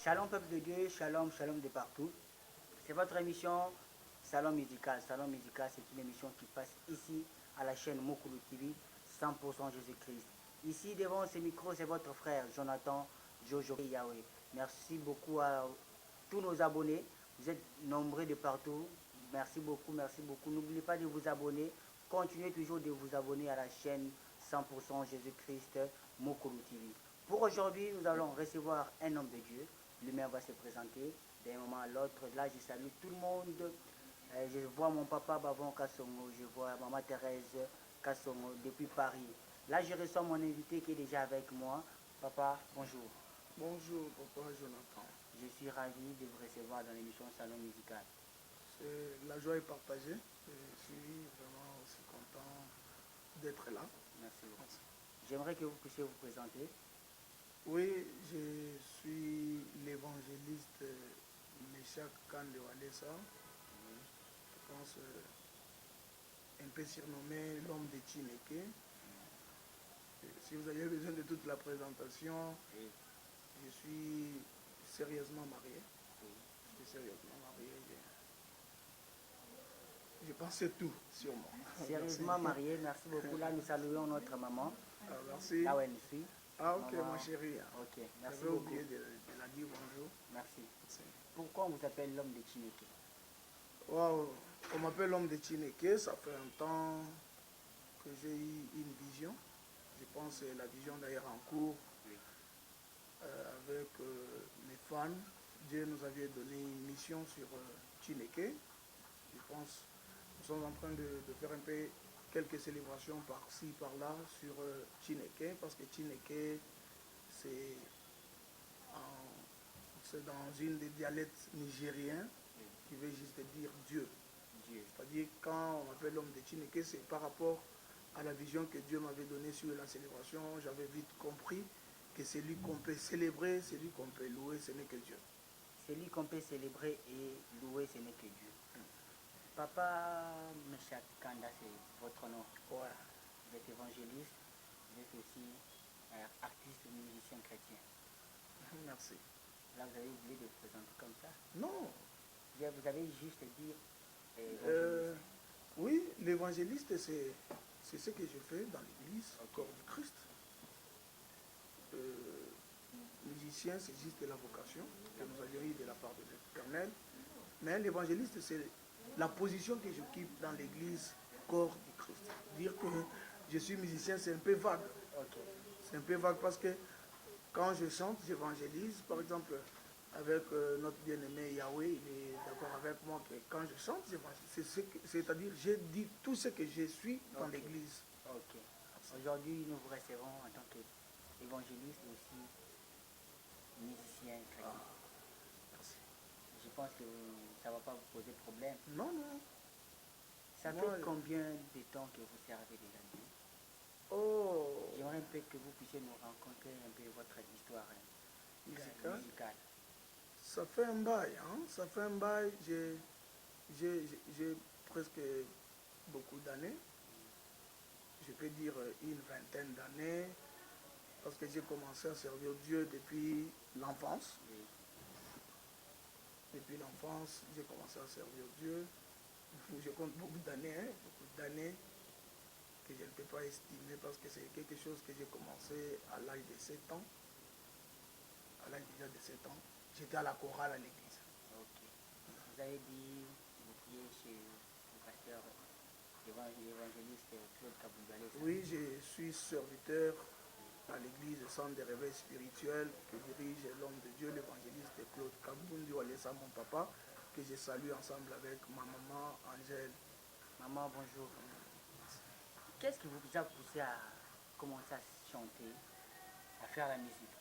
Shalom peuple de Dieu, shalom, shalom de partout. C'est votre émission Salon Musical. Salon Musical, c'est une émission qui passe ici à la chaîne Mokulu TV, 100% Jésus-Christ. Ici devant ce micro, c'est votre frère Jonathan Jojo Yahweh. Merci beaucoup à tous nos abonnés. Vous êtes nombreux de partout. Merci beaucoup, merci beaucoup. N'oubliez pas de vous abonner. Continuez toujours de vous abonner à la chaîne 100% Jésus-Christ Mokulu TV. Pour aujourd'hui, nous allons recevoir un homme de Dieu. Lui-même va se présenter d'un moment à l'autre. Là, je salue tout le monde. Je vois mon papa Bavon Kassongo, je vois maman Thérèse Kassongo depuis Paris. Là, je reçois mon invité qui est déjà avec moi. Papa, bonjour. Bonjour, papa Jonathan. Je suis ravi de vous recevoir dans l'émission Salon Musical. La joie est partagée. Je suis vraiment aussi content d'être là. Merci beaucoup. J'aimerais que vous puissiez vous présenter. Oui, je suis l'évangéliste Meshak Kande Walesa. Je pense un peu surnommé l'homme de Chineke. Si vous avez besoin de toute la présentation, Oui. je suis sérieusement marié. Oui. Je suis sérieusement marié. Je pensais tout sur moi. Sérieusement marié, merci beaucoup. Là, nous saluons notre maman. Ah, merci. Là où elle suit. Ah, ok, Maman. ma chérie. Ok, merci J'avais beaucoup. oublié de la dire bonjour. Merci. Pourquoi on vous appelle l'homme de Chineke? Wow. On m'appelle l'homme de Chineke. Ça fait un temps que j'ai eu une vision. Je pense que la vision d'ailleurs en cours Oui. avec mes fans. Dieu nous avait donné une mission sur Chineke. Je pense nous sommes en train de faire un peu quelques célébrations par-ci, par-là sur Chineke, parce que Chineke, c'est dans une des dialectes nigériens qui veut juste dire Dieu. Dieu. C'est-à-dire quand on m'appelle l'homme de Chineke, c'est par rapport à la vision que Dieu m'avait donnée sur la célébration. J'avais vite compris que celui qu'on peut célébrer, celui qu'on peut louer, ce n'est que Dieu. Celui qu'on peut célébrer et louer, ce n'est que Dieu. Papa Meshak Kanda, c'est votre nom. Ouais. Vous êtes évangéliste, vous êtes aussi artiste ou musicien chrétien. Merci. Là, vous avez oublié de vous présenter comme ça. Non. Vous avez juste dit évangéliste. Oui, l'évangéliste, c'est ce que je fais dans l'église, au corps du Christ. Musicien, c'est juste la vocation que nous avions eue de la part de l'Éternel. Mais l'évangéliste, c'est la position que j'occupe dans l'église, corps du Christ. Dire que je suis musicien, c'est un peu vague. Ok. C'est un peu vague parce que quand je chante, j'évangélise. Par exemple, avec notre bien-aimé Yahweh, il est d'accord avec moi que quand je chante, j'évangélise. C'est-à-dire, j'ai dit tout ce que je suis dans l'église. Ok. Aujourd'hui, nous vous recevons en tant qu'évangéliste et aussi musicien chrétien. Merci. Je pense que ça ne va pas vous poser problème. Non, non. Ça fait combien de temps que vous servez déjà Dieu? Oh, J'aimerais un peu que vous puissiez nous rencontrer un peu votre histoire musicale. Ça fait un bail, hein? Ça fait un bail. J'ai presque beaucoup d'années. Je peux dire une vingtaine d'années. Parce que j'ai commencé à servir Dieu depuis l'enfance. Oui. Depuis l'enfance, j'ai commencé à servir Dieu. Je compte beaucoup d'années, hein? Beaucoup d'années que je ne peux pas estimer parce que c'est quelque chose que j'ai commencé à l'âge de 7 ans. À l'âge déjà de 7 ans, j'étais à la chorale à l'église. Ok. Vous avez dit vous priez chez le pasteur évangéliste Claude Kaboundoualé. Oui, je suis serviteur à l'église Centre de réveil spirituel que dirige l'homme de Dieu, l'évangéliste Claude Kaboundoualé, mon papa, que je salue ensemble avec ma maman Angèle. Maman, bonjour. Qu'est-ce qui vous a poussé à commencer à chanter, à faire la musique?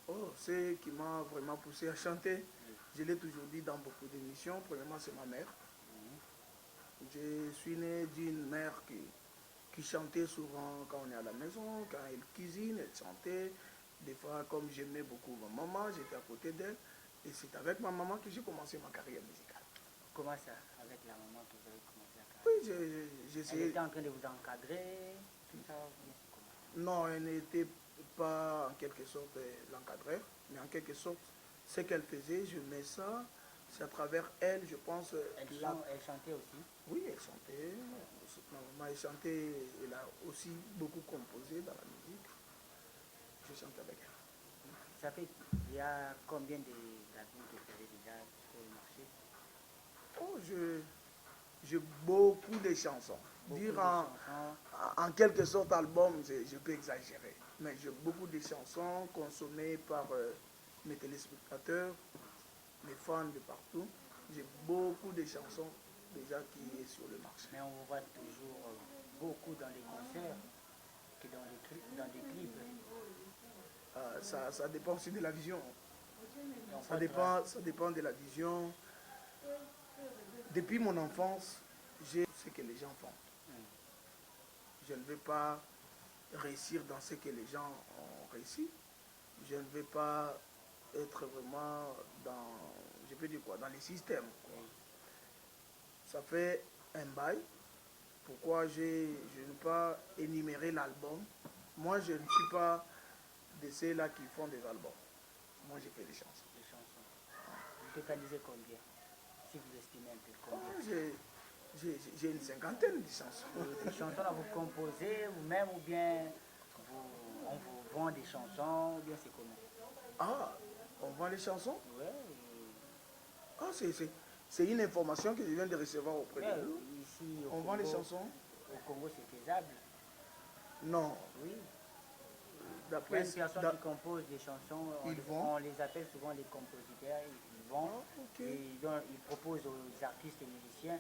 Oh, ce qui m'a vraiment poussé à chanter, je l'ai toujours dit dans beaucoup d'émissions, premièrement c'est ma mère. Je suis né d'une mère qui chantait souvent quand on est à la maison, quand elle cuisine, elle chantait. Des fois, comme j'aimais beaucoup ma maman, j'étais à côté d'elle. Et c'est avec ma maman que j'ai commencé ma carrière musicale. Comment ça, avec la maman que vous avez commencé à Oui, carrière? j'ai essayé. Elle était en train de vous encadrer, tout ça, comment? Non, elle n'était pas en quelque sorte l'encadreur, mais en quelque sorte, ce qu'elle faisait, je mets ça. C'est à travers elle, je pense. Elle chantait aussi. Oui, elle chantait. Ma maman, elle chantait. Elle a aussi beaucoup composé dans la musique. Je chante avec elle. Ça fait, il y a combien d'albums que vous avez déjà sur le marché? Oh, j'ai beaucoup de chansons. Beaucoup Dire de chansons. en quelque sorte album, je peux exagérer. Mais j'ai beaucoup de chansons consommées par mes téléspectateurs, mes fans de partout. J'ai beaucoup de chansons déjà qui est sur le marché. Mais on vous voit toujours beaucoup dans les concerts que dans les clips. Ça dépend aussi de la vision. Donc, Ça dépend de la vision. Depuis mon enfance, j'ai ce que les gens font. Je ne vais pas réussir dans ce que les gens ont réussi. Je ne vais pas être vraiment dans, je peux dire quoi, dans les systèmes. Quoi. Ça fait un bail. Pourquoi je ne peux pas énumérer l'album? Moi, je ne suis pas de ceux-là qui font des albums. Moi, j'ai fait des chansons. Des chansons. Vous totalisez combien? Si vous estimez un peu combien? J'ai une cinquantaine de chansons. Des chansons là, vous composez vous-même ou bien on vous vend des chansons ou bien c'est comment? Ah, on vend les chansons? Ouais. Ah, c'est une information que je viens de recevoir auprès de vous. Ici, on vend les chansons? Au Congo, c'est faisable? Non. Oui. D'après les personnes qui composent des chansons, on les appelle souvent les compositeurs, ils vont, ils proposent aux artistes et musiciens.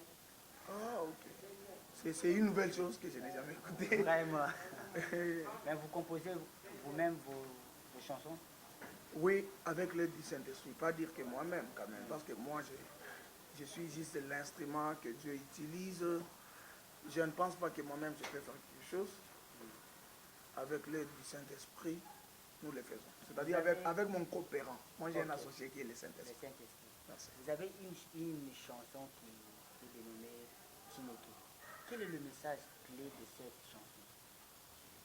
Ah, ok. C'est une nouvelle chose que je n'ai jamais écoutée. Vraiment. Mais vous composez vous-même vos chansons? Oui, avec l'aide du Saint-Esprit. Pas dire que moi-même quand même, parce que moi, je suis juste l'instrument que Dieu utilise. Je ne pense pas que moi-même je peux faire quelque chose. Avec l'aide du Saint-Esprit, nous le faisons. C'est-à-dire avec mon coopérant. Moi, j'ai un associé qui est le Saint-Esprit. Vous avez une chanson qui est dénommée Chineke. Quel est le message clé de cette chanson?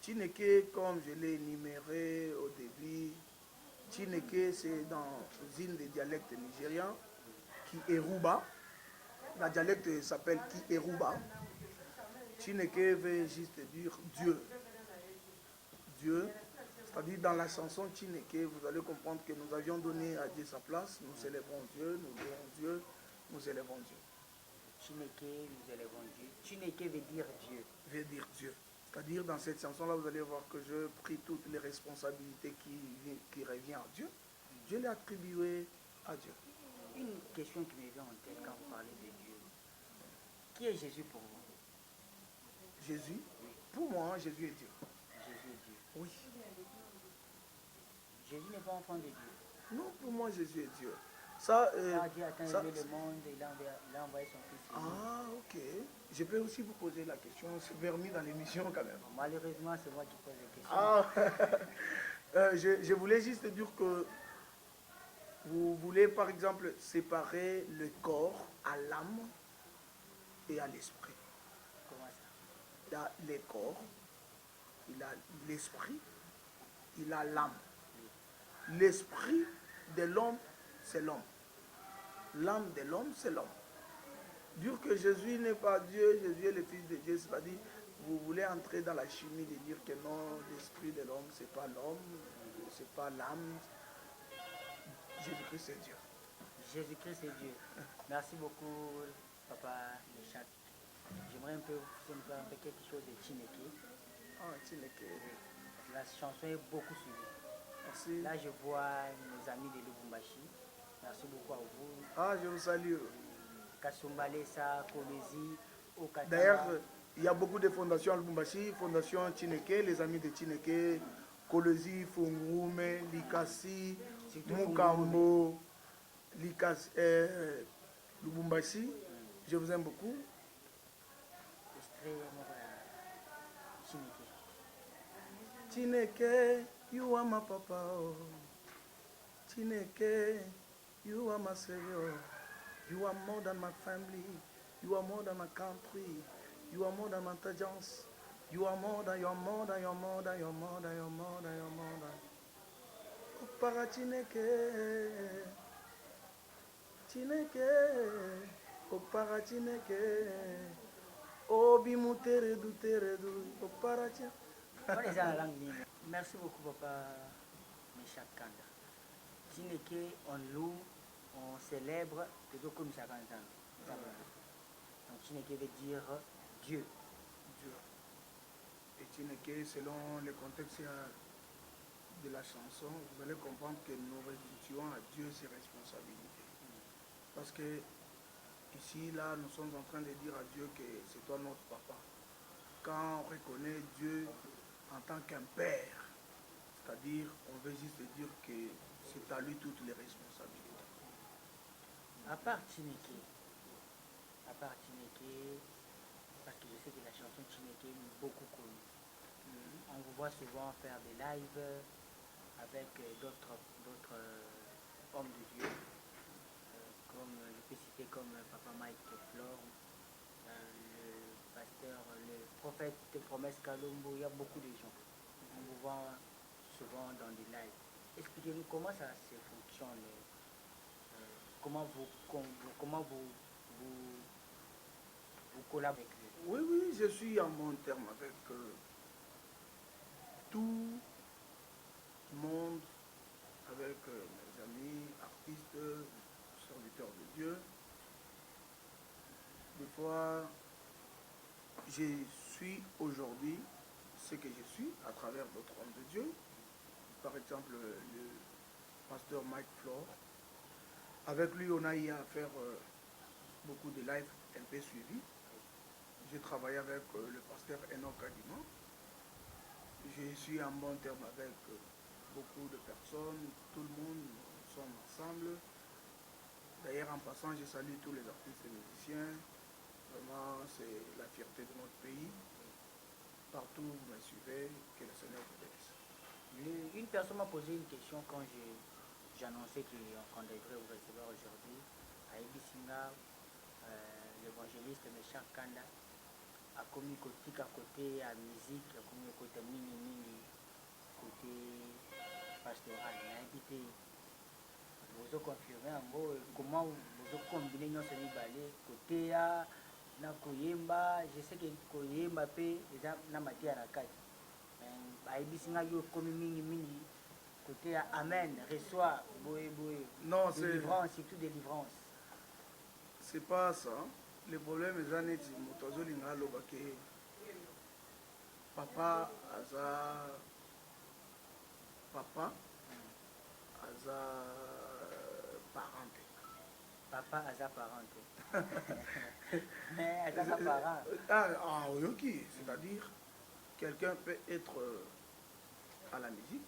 Chineke, comme je l'ai énuméré au début, Chineke, c'est dans une des dialectes nigérians, Ki-Eruba. La dialecte s'appelle Ki-Eruba. Chineke veut juste dire Dieu. Dieu, c'est-à-dire dans la chanson Chineke, vous allez comprendre que nous avions donné à Dieu sa place, nous célébrons Dieu, nous louons Dieu, nous élevons Dieu. Chineke, nous élevons Dieu. Chineke veut dire Dieu. Veut dire Dieu. C'est-à-dire dans cette chanson-là, vous allez voir que je pris toutes les responsabilités qui reviennent à Dieu. Je l'ai attribué à Dieu. Une question qui me vient en tête quand vous parlez de Dieu. Qui est Jésus pour vous? Jésus? Oui. Pour moi, Jésus est Dieu. Jésus est Dieu. Oui. Jésus n'est pas enfant de Dieu. Non, pour moi, Jésus est Dieu. Ça, Dieu a tant aimé le monde, il a envoyé son fils. Ah, ok. Je peux aussi vous poser la question. C'est permis dans l'émission quand même. Malheureusement, c'est moi qui pose les questions. Ah, je voulais juste dire que vous voulez, par exemple, séparer le corps à l'âme et à l'esprit. Comment ça? Il a le corps, il a l'esprit, il a l'âme. L'esprit de l'homme, c'est l'homme. L'âme de l'homme, c'est l'homme. Dire que Jésus n'est pas Dieu, Jésus est le Fils de Dieu, c'est-à-dire, vous voulez entrer dans la chimie de dire que non, l'esprit de l'homme, c'est pas l'homme, c'est pas l'âme. Jésus-Christ, c'est Dieu. Jésus-Christ, c'est Dieu. Merci beaucoup, Papa Meshach. J'aimerais un peu quelque chose de Chineke. Ah, Chineke. La chanson est beaucoup suivie. Merci. Là, je vois nos amis de Lubumbashi. Merci beaucoup à vous. Ah, je vous salue. Kasumbalesa, Kolezi, Okatama. D'ailleurs, il y a beaucoup de fondations à Lubumbashi, Fondation Chineke, les amis de Chineke, Kolezi, Fungume, Likasi, Mukambo, Likasi, Lubumbashi. Je vous aime beaucoup. Chineke, you are my papa. Oh. Chineke, you are my savior. You are more than my family. You are more than my country. You are more than my intelligence. You are more than your more than your more than your more than your more than your more than. Kopara Chineke, Chineke, Kopara Chineke, Obi Muteredu Teredu, Kopara Chineke. Voilà ça la langue libre. Merci beaucoup papa Meshak Kanda. Chineke, on loue, on célèbre, plutôt comme ça quand ça. Donc Chineke veut dire Dieu. Dieu. Et Chineke, selon le contexte de la chanson, vous allez comprendre que nous restituons à Dieu ses responsabilités. Parce que ici, là, nous sommes en train de dire à Dieu que c'est toi notre papa. Quand on reconnaît Dieu en tant qu'un père, c'est-à-dire, on veut juste dire que c'est à lui toutes les responsabilités. À part Chineke, parce que je sais que la chanson Chineke est beaucoup connue. On vous voit souvent faire des lives avec d'autres hommes de Dieu, comme je peux citer comme Papa Mike Flore, le pasteur, le prophète de Promesse Kalombo, il y a beaucoup de gens. On vous voit souvent dans des lives. Expliquez-nous comment ça se fonctionne, comment vous collaborez avec eux. Oui, oui, je suis en bon terme avec tout le monde, avec mes amis, artistes, serviteurs de Dieu. Des fois, je suis aujourd'hui ce que je suis à travers d'autres hommes de Dieu. Par exemple, le pasteur Mike Flore. Avec lui, on a eu à faire beaucoup de lives un peu suivis. J'ai travaillé avec le pasteur Enoch Kadima. Je suis en bon terme avec beaucoup de personnes, tout le monde, nous sommes ensemble. D'ailleurs, en passant, je salue tous les artistes et musiciens. Vraiment, c'est la fierté de notre pays. Partout où vous me suivez, que le Seigneur vous bénisse. Une personne m'a posé une question quand j'annonçais qu'on devrait vous recevoir aujourd'hui. À Ebisinga, l'évangéliste Meshak Kanda a commis à côté à musique, a commis côté mini, côté pastoral. Il a habité. Vous avez confirmé en gros comment vous avez combiné nos amis balais côté à na koyemba. Je sais que koyemba pe na matière à quatre. Aïbisinga yo comme mini côté à amen reçoit boé Non, c'est délivrance, surtout délivrance. C'est pas ça. Le problème est que motozo linga lobake papa aza parente. Papa aza parente. Mais aza parent. Ah, ok. C'est-à-dire, quelqu'un peut être à la musique,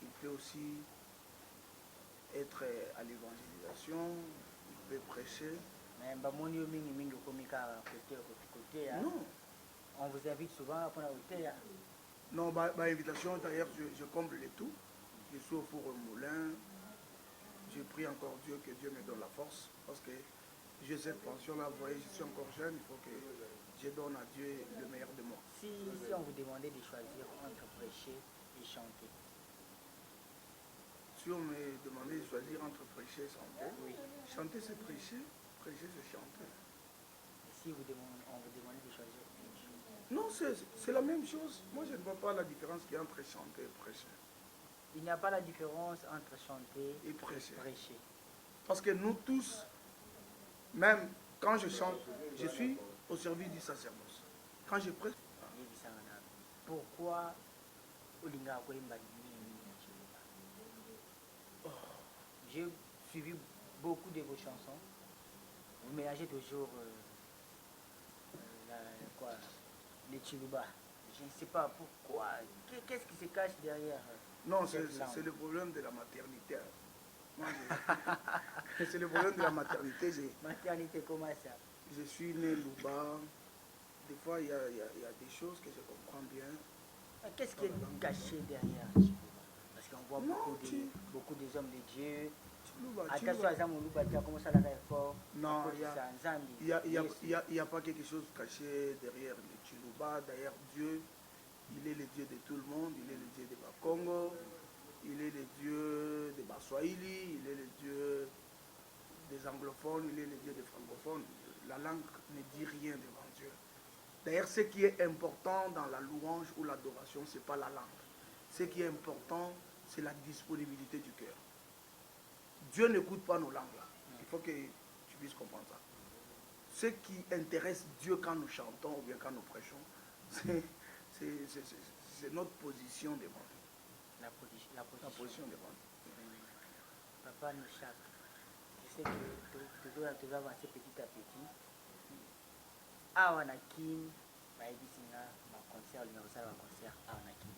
il peut aussi être à l'évangélisation, il peut prêcher. Mais non. On vous invite souvent pour la côté. Non, bah, invitation, d'ailleurs, je comble les tout. Je suis au four au moulin. Je prie encore Dieu, que Dieu me donne la force. Parce que j'ai cette pension-là, vous voyez, je suis encore jeune, il faut que je donne à Dieu le meilleur de moi. Si on vous demandait de choisir entre prêcher et chanter. Si on me demandait de choisir entre prêcher et chanter, oui. Chanter c'est prêcher, prêcher c'est chanter. Et si on vous demandait de choisir une chose? Non, c'est la même chose. Moi je ne vois pas la différence qu'il y a entre chanter et prêcher. Il n'y a pas la différence entre chanter et prêcher. Parce que nous tous, même quand je chante, je suis au service du sacerdoce. Quand je prêche. Pourquoi j'ai suivi beaucoup de vos chansons. Vous mélangez toujours les Chiluba. Je ne sais pas pourquoi. Qu'est-ce qui se cache derrière? Non, c'est le problème de la maternité. C'est le problème de la maternité. Maternité, comment ça? Je suis né Louba. Des fois, il y a des choses que je comprends bien. Qu'est-ce qui est caché derrière? Parce qu'on voit beaucoup des hommes de Dieu. Attention à ça, mon Louba, comment ça la fort? Non, il n'y a pas quelque chose caché derrière le Chiluba. D'ailleurs, Dieu, il est le Dieu de tout le monde. Il est le Dieu de Bakongo. il est le Dieu des Baswahili, il est le Dieu des anglophones, il est le Dieu des francophones. La langue ne dit rien devant Dieu. D'ailleurs, ce qui est important dans la louange ou l'adoration, ce n'est pas la langue. Ce qui est important, c'est la disponibilité du cœur. Dieu n'écoute pas nos langues là. Il faut que tu puisses comprendre ça. Ce qui intéresse Dieu quand nous chantons ou bien quand nous prêchons, c'est notre position devant lui. La position devant lui. Papa Nishak, je sais que tu dois avancer petit à petit. Awana Kim, Baïbisinga, ma concert, le numéro de concert, Awana Kim.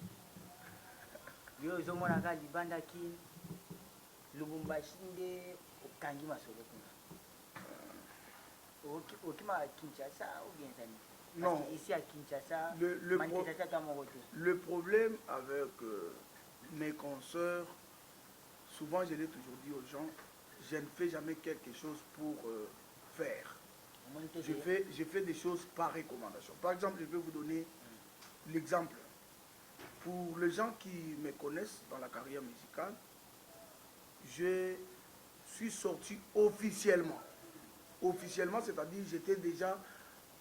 Yo, Zomonaka, Libanda Kim, Lubumbashi, Okangi Masolo. Okima à Kinshasa ou bien Zani? Non. Ici à Kinshasa, le problème avec mes consoeurs, souvent je l'ai toujours dit aux gens, je ne fais jamais quelque chose pour faire. Je fais des choses par recommandation. Par exemple, je vais vous donner l'exemple. Pour les gens qui me connaissent dans la carrière musicale, je suis sorti officiellement. Officiellement, c'est-à-dire j'étais déjà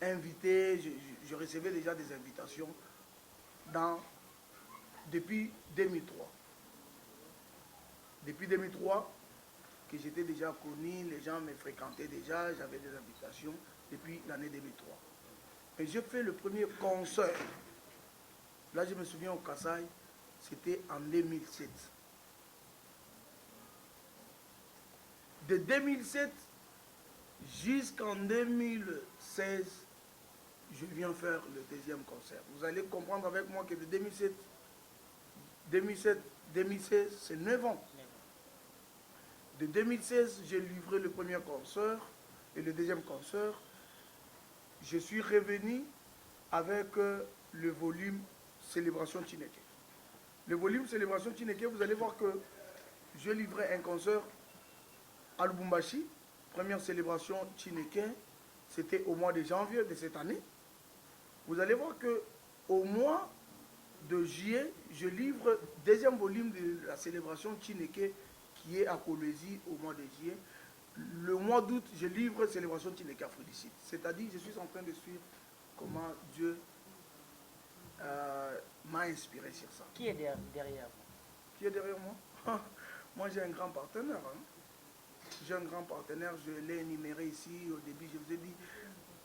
invité, je recevais déjà des invitations depuis 2003. Depuis 2003, que j'étais déjà connu, les gens me fréquentaient déjà, j'avais des invitations depuis l'année 2003. Et j'ai fait le premier concert. Là, je me souviens au Kassai, c'était en 2007. De 2007 jusqu'en 2016, je viens faire le deuxième concert. Vous allez comprendre avec moi que de 2016, c'est 9 ans. De 2016, j'ai livré le premier concert et le deuxième concert. Je suis revenu avec le volume Célébration Chineke. Le volume Célébration Chineke, vous allez voir que je livrais un concert à Lubumbashi. Première célébration Chineke, c'était au mois de janvier de cette année. Vous allez voir que au mois de juillet, je livre deuxième volume de la célébration Chineke qui est à Kolwezi au mois de juillet. Le mois d'août, je livre célébration Chineke Aphrodisiaque. C'est-à-dire, je suis en train de suivre comment Dieu m'a inspiré sur ça. Qui est derrière vous? Qui est derrière moi? Moi, j'ai un grand partenaire. Hein. J'ai un grand partenaire, je l'ai énuméré ici. Au début, je vous ai dit,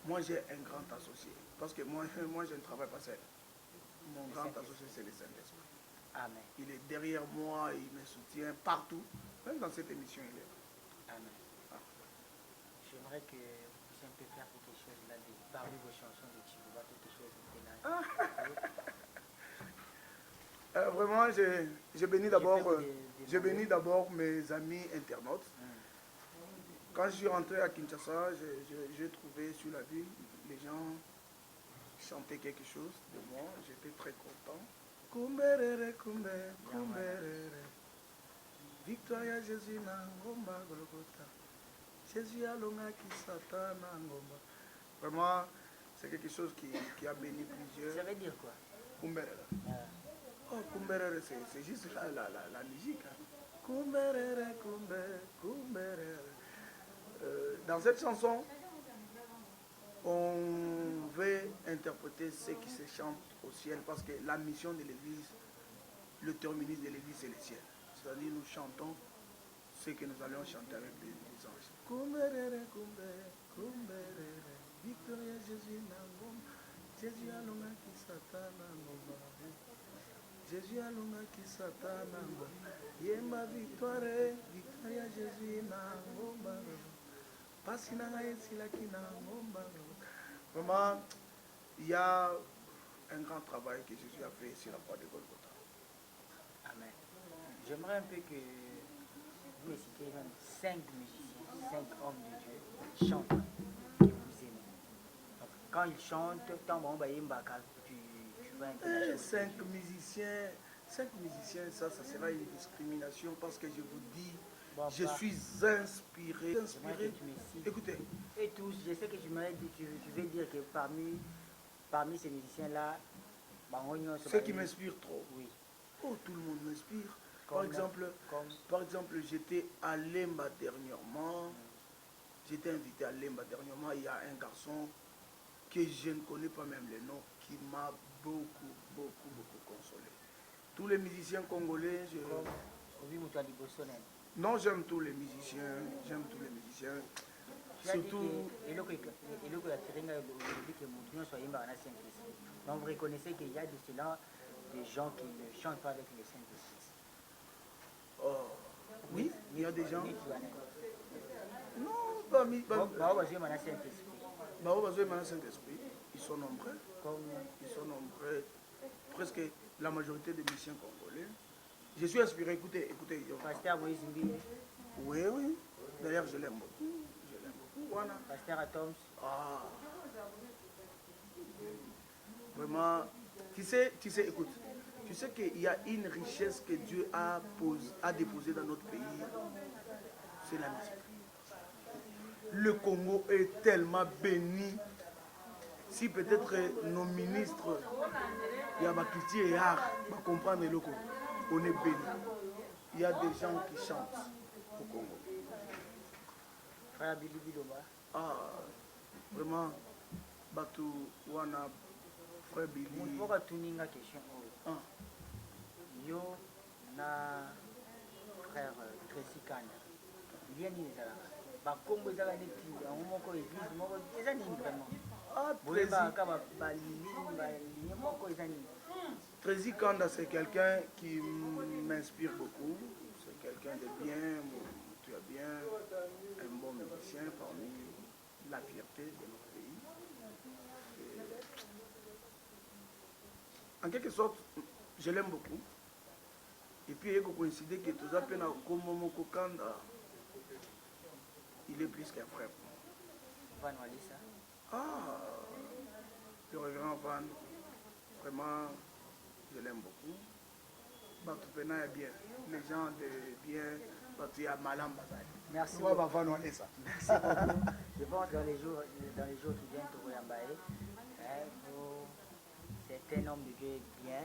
moi, j'ai un grand associé. Parce que moi je ne travaille pas seul. Mon grand associé, c'est le Saint-Esprit. Amen. Il est derrière moi, il me soutient partout. Même dans cette émission, il est là. Amen. Ah. J'aimerais que vous puissiez un peu faire quelque chose là, parmi vos chansons de Chibuba, quelque chose de là. Vraiment, j'ai béni d'abord mes amis internautes. Quand je suis rentré à Kinshasa, j'ai trouvé sur la ville, les gens chantaient quelque chose de moi. J'étais très content. Kumberere, kumberere. Victoria Jésus na ngomba Golgotha. Jésus alonga ki satana ngomba. Vraiment, c'est quelque chose qui a béni plusieurs. Ça veut dire quoi? Kumberere. Oh, kumberere, c'est juste la musique. Hein. Kumberere, kumberere. Dans cette chanson, on veut interpréter ce qui se chante au ciel parce que la mission de l'église, le terminus de l'église, c'est le ciel. C'est-à-dire nous chantons ce que nous allons chanter avec les anges. Kumberere, kumberere, Victoria Jésus nangom, Jésus alonga ki satana ngomba. Jésus alonga ki satana ngomba. Yemba victoire, Victoria Jésus nangomba. Vraiment, il y a un grand travail que Jésus a fait sur la croix de Golgotha. Amen. J'aimerais un peu que vous me citiez même 5 musiciens, 5 hommes de Dieu chantent que vous aimez. Donc, quand ils chantent, tu vas interagir. 5 musiciens, ça sera une discrimination parce que je vous dis, bon, je suis inspiré. Écoutez. Et tous, je sais que tu veux dire que parmi ces musiciens-là, ceux qui m'inspirent trop. Oui. Oh, tout le monde m'inspire. Par exemple, j'étais à Lemba dernièrement. J'étais invité à Lemba dernièrement. Il y a un garçon que je ne connais pas même le nom, qui m'a beaucoup consolé. Tous les musiciens congolais, non, j'aime tous les musiciens, surtout... Donc vous reconnaissez qu'il y a de cela des gens qui ne chantent pas avec les Saint-Esprit. Oh, oui, il y a des gens... Non, Saint-Esprit. Ils sont nombreux. Ils sont nombreux. Presque la majorité des musiciens congolais. Je suis inspiré, écoutez. Pasteur Moïse Mbili. Oui. D'ailleurs, je l'aime beaucoup. Voilà. Pasteur Atoms. Ah. Vraiment. Tu sais, écoute. Tu sais qu'il y a une richesse que Dieu a déposée dans notre pays. C'est la musique. Le Congo est tellement béni. Si peut-être nos ministres, Yabakiti et Art, vont comprendre le Congo, on est béni. Il y a des gens qui chantent au Congo. Frère Billy Biloba. Ah, vraiment, Batou, Wana, Frère Billy. Pourquoi tu n'as pas question? Yo, na frère Tracy Kanda. Il y a des gens. Bakombo ezala neti yango moko église moko eza nini vraiment boyebaka balinye moko eza nini. Tracy Kanda, c'est quelqu'un qui m'inspire beaucoup. C'est quelqu'un de bien, tu as bien, un bon musicien parmi la fierté de notre pays. En quelque sorte, je l'aime beaucoup. Et puis il y a coïncidé que tout ça peut na Komomoko Kanda. Il est plus qu'un frère. Van Walisa. Ah, le révérend Van, vraiment, je l'aime beaucoup. Batupena est bien. Les gens de bien, Batu à Malam Bazali. Merci beaucoup. Van Walisa. Merci beaucoup. Je pense que dans les jours qui viennent, tu vas Mbaye. C'est un homme de Dieu bien.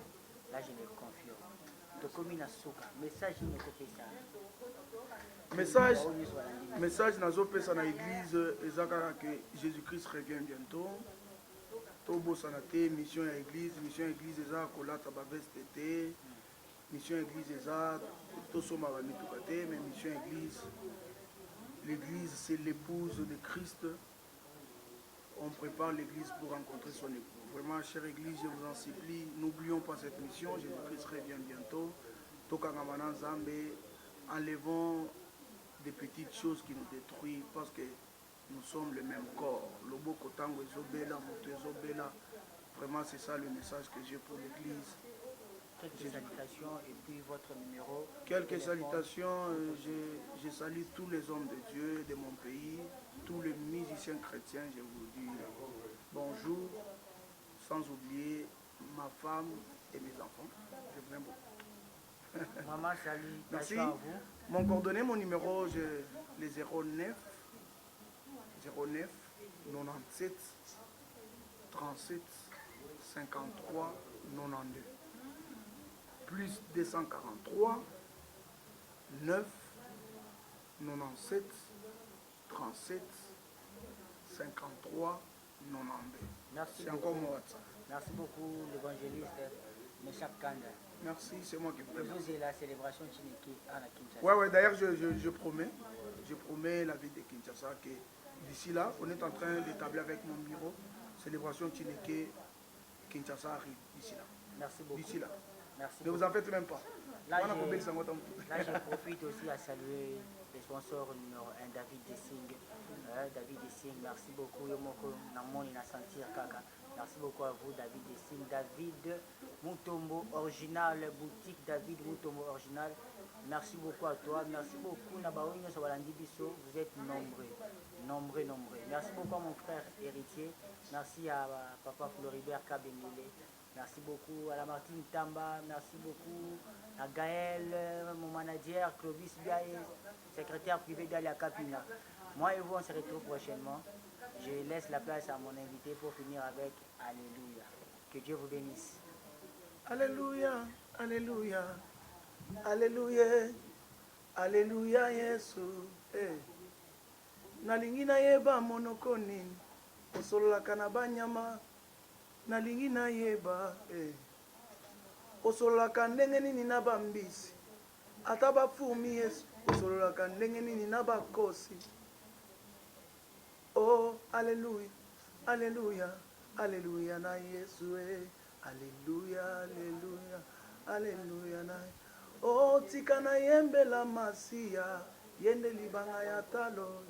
Là, je le confirme. Message nazopesa na église ezaka que Jésus-Christ revient bientôt. Tobosana te mission ya église eza kolata ba veste te. Mission église eza tosoma ba mituka te, mais mission l'église c'est l'épouse de Christ. On prépare l'église pour rencontrer son époux. Vraiment, chère église, je vous en supplie, n'oublions pas cette mission. Jésus-Christ revient bientôt. Tokangamana Zambé, enlevons des petites choses qui nous détruisent parce que nous sommes le même corps. Lobo Kotango Ezobela, Moto Ezobela. Vraiment, c'est ça le message que j'ai pour l'église. Quelques salutations et puis votre numéro. Quelques salutations. Je salue tous les hommes de Dieu de mon pays, tous les musiciens chrétiens. Je vous dis bonjour, sans oublier ma femme et mes enfants. Je vous aime beaucoup. Maman, salut. Merci. À vous. Mon coordonnée, mon numéro, j'ai les 09 97 37 53 92 plus 243 9 97 37 53 92. Merci. C'est encore mon WhatsApp. Merci beaucoup, l'évangéliste Meshak Kanda. Merci, c'est moi qui vous remercie. C'est la célébration Chineke à la Kinshasa. Ouais, d'ailleurs, je promets la ville de Kinshasa que d'ici là, on est en train d'établir avec mon bureau, célébration Chineke, Kinshasa arrive d'ici là. Merci beaucoup. D'ici là. Merci ne vous en faites même pas. Là, je profite aussi à saluer les sponsors numéro 1, David Dessing. David Dessing, merci beaucoup. Yomoko Namoni na sentir kaka. Merci beaucoup à vous, David Dessing. David Mutombo original, boutique David Mutombo original. Merci beaucoup à toi. Merci beaucoup Nabaouino Sabalandi Bisso. Vous êtes nombreux. Merci beaucoup à mon frère héritier. Merci à papa Floribert Kabengele. Merci beaucoup à la Martine Tamba. Merci beaucoup à Gaël, mon manager, Clovis Biaye, secrétaire privé d'Alia Kapina. Moi et vous, on se retrouve prochainement. Je laisse la place à mon invité pour finir avec Alléluia. Que Dieu vous bénisse. Alléluia, Alléluia. Alléluia, Alléluia Yesu. Nalingi nayeba monoko nini osololaka na banyama, nalingi nayeba osololaka ndenge nini na bambisi, ata bafumi Yesu osololaka ndenge nini na bakosi. Oh, Alléluia, Alléluia, Alléluia na Yesu. Alléluia, Alléluia, Alléluia na oh, tika na yembela masia yende libanga ya talo.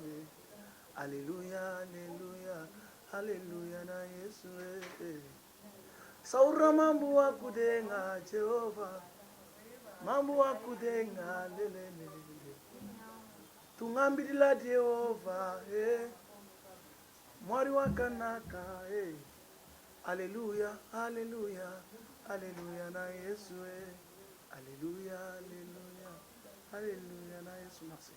Alléluia, Alléluia, Alléluia na Yesu. Saura mambu wa kudenga Jehova, mambu wa kudenga lelele, tungambidila Jehova mwari wa kanaka. Alléluia, Alléluia, Alléluia na Yesu. Alléluia, Alléluia, Alléluia na Yesu. Merci.